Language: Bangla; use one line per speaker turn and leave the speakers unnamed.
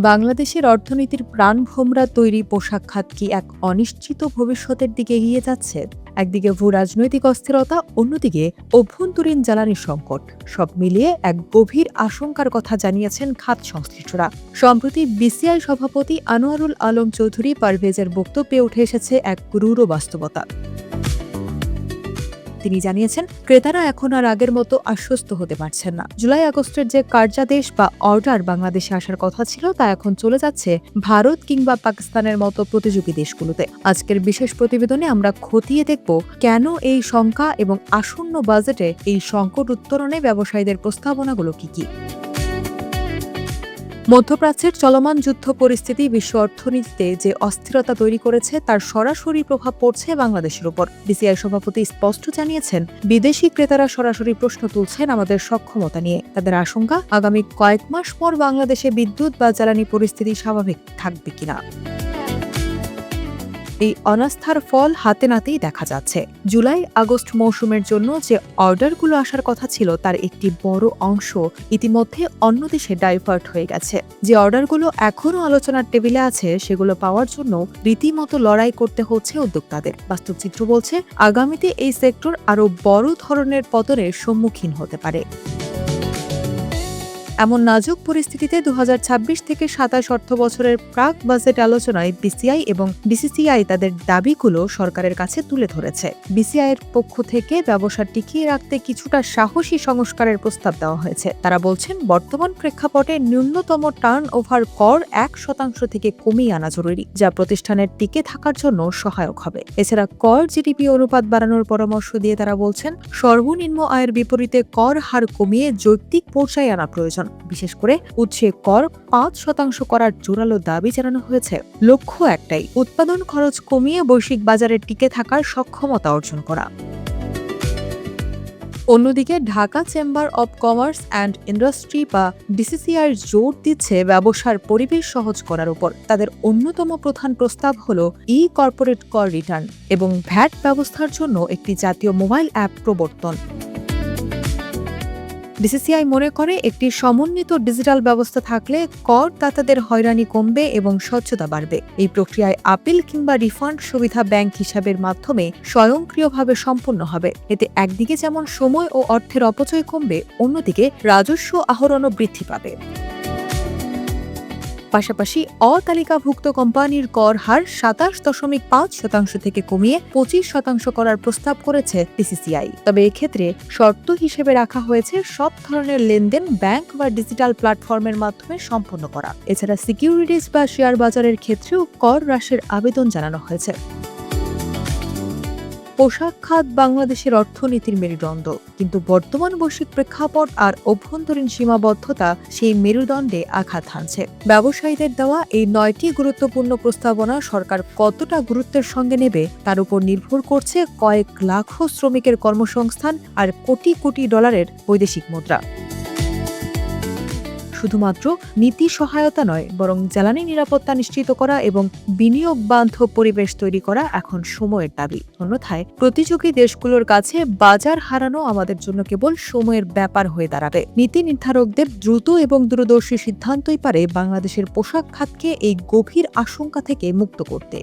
বাংলাদেশের অর্থনীতির প্রাণভোমরা তৈরি পোশাক খাত কি এক অনিশ্চিত ভবিষ্যতের দিকে এগিয়ে যাচ্ছে? একদিকে ভূ রাজনৈতিক অস্থিরতা, অন্যদিকে অভ্যন্তরীণ জ্বালানি সংকট, সব মিলিয়ে এক গভীর আশঙ্কার কথা জানিয়েছেন খাত সংশ্লিষ্টরা। সম্প্রতি বিসিআই সভাপতি আনোয়ারুল আলম চৌধুরী পারভেজের বক্তব্যে উঠে এসেছে এক রূঢ় বাস্তবতা। তিনি জানিয়েছেন, ক্রেতারা এখন আর আগের মতো আশ্বস্ত হতে পারছেন না। জুলাই আগস্টের যে কার্যাদেশ বা অর্ডার বাংলাদেশে আসার কথা ছিল তা এখন চলে যাচ্ছে ভারত কিংবা পাকিস্তানের মতো প্রতিযোগী দেশগুলোতে। আজকের বিশেষ প্রতিবেদনে আমরা খতিয়ে দেখব কেন এই শঙ্কা এবং আসন্ন বাজেটে এই সংকট উত্তরণে ব্যবসায়ীদের প্রস্তাবনাগুলো কি। মধ্যপ্রাচ্যের চলমান যুদ্ধ পরিস্থিতি বিশ্ব অর্থনীতিতে যে অস্থিরতা তৈরি করেছে তার সরাসরি প্রভাব পড়ছে বাংলাদেশের উপর। বিসিআই সভাপতি স্পষ্ট জানিয়েছেন, বিদেশি ক্রেতারা সরাসরি প্রশ্ন তুলছেন আমাদের সক্ষমতা নিয়ে। তাদের আশঙ্কা, আগামী কয়েক মাস পর বাংলাদেশে বিদ্যুৎ বা জ্বালানি পরিস্থিতি স্বাভাবিক থাকবে কিনা। এই অনাস্থার ফল হাতে নাতেই দেখা যাচ্ছে। জুলাই আগস্ট মৌসুমের জন্য যে অর্ডারগুলো আসার কথা ছিল তার একটি বড় অংশ ইতিমধ্যে অন্য দেশে ডাইভার্ট হয়ে গেছে। যে অর্ডারগুলো এখনও আলোচনার টেবিলে আছে সেগুলো পাওয়ার জন্য রীতিমতো লড়াই করতে হচ্ছে উদ্যোক্তাদের। বাস্তব চিত্র বলছে, আগামীতে এই সেক্টর আরও বড় ধরনের পতনের সম্মুখীন হতে পারে। এমন নাজুক পরিস্থিতিতে 2026 থেকে 27 অর্থ বছরের প্রাক বাজেট আলোচনায় বিসিআই এবং বিসিসিআই তাদের দাবিগুলো সরকারের কাছে তুলে ধরেছে। বিসিআইয়ের পক্ষ থেকে ব্যবসা টিকিয়ে রাখতে কিছুটা সাহসী সংস্কারের প্রস্তাব দেওয়া হয়েছে। তারা বলছেন, বর্তমান প্রেক্ষাপটে ন্যূনতম টার্ন ওভার কর 1% থেকে কমিয়ে আনা জরুরি, যা প্রতিষ্ঠানের টিকে থাকার জন্য সহায়ক হবে। এছাড়া কর জিডিপি অনুপাত বাড়ানোর পরামর্শ দিয়ে তারা বলছেন, সর্বনিম্ন আয়ের বিপরীতে কর হার কমিয়ে যৌক্তিক পর্যায়ে আনা প্রয়োজন। বিশেষ করে উৎসে কর 5% করার জোরালো দাবি জানানো হয়েছে। লক্ষ্য একটাই, উৎপাদন খরচ কমিয়ে বৈশ্বিক বাজারে টিকে থাকার সক্ষমতা অর্জন করা। অন্যদিকে Dhaka chamber of commerce and industry বা ডিসিসিআই জোর দিচ্ছে ব্যবসার পরিবেশ সহজ করার উপর। তাদের অন্যতম প্রধান প্রস্তাব হল কর্পোরেট কর রিটার্ন এবং ভ্যাট ব্যবস্থার জন্য একটি জাতীয় মোবাইল অ্যাপ প্রবর্তন। ডিসিসিআই মনে করে, একটি সমন্বিত ডিজিটাল ব্যবস্থা থাকলে করদাতাদের হয়রানি কমবে এবং স্বচ্ছতা বাড়বে। এই প্রক্রিয়ায় আপিল কিংবা রিফান্ড সুবিধা ব্যাংক হিসাবের মাধ্যমে স্বয়ংক্রিয়ভাবে সম্পন্ন হবে। এতে একদিকে যেমন সময় ও অর্থের অপচয় কমবে, অন্যদিকে রাজস্ব আহরণও বৃদ্ধি পাবে। পাশাপাশি অতালিকাভুক্ত কোম্পানির কর হার 27.5% থেকে কমিয়ে 25% করার প্রস্তাব করেছে ডিসিসিআই। তবে এক্ষেত্রে শর্ত হিসেবে রাখা হয়েছে সব ধরনের লেনদেন ব্যাংক বা ডিজিটাল প্ল্যাটফর্মের মাধ্যমে সম্পন্ন করা। এছাড়া সিকিউরিটিজ বা শেয়ার বাজারের ক্ষেত্রেও কর হ্রাসের আবেদন জানানো হয়েছে। পোশাক খাত বাংলাদেশের অর্থনীতির মেরুদণ্ড, কিন্তু বর্তমান বৈশ্বিক প্রেক্ষাপট আর অভ্যন্তরীণ সীমাবদ্ধতা সেই মেরুদণ্ডে আঘাত হানছে। ব্যবসায়ীদের দেওয়া এই 9টি গুরুত্বপূর্ণ প্রস্তাবনা সরকার কতটা গুরুত্বের সঙ্গে নেবে তার উপর নির্ভর করছে কয়েক লাখ শ্রমিকের কর্মসংস্থান আর কোটি কোটি ডলারের বৈদেশিক মুদ্রা। শুধুমাত্র নীতি সহায়তা নয়, বরং জ্বালানি নিরাপত্তা নিশ্চিত করা এবং বিনিয়োগ বান্ধব পরিবেশ তৈরি করা এখন সময়ের দাবি। অন্যথায় প্রতিযোগী দেশগুলোর কাছে বাজার হারানো আমাদের জন্য কেবল সময়ের ব্যাপার হয়ে দাঁড়াবে। নীতি নির্ধারকদের দ্রুত এবং দূরদর্শী সিদ্ধান্তই পারে বাংলাদেশের পোশাক খাতকে এই গভীর আশঙ্কা থেকে মুক্ত করতে।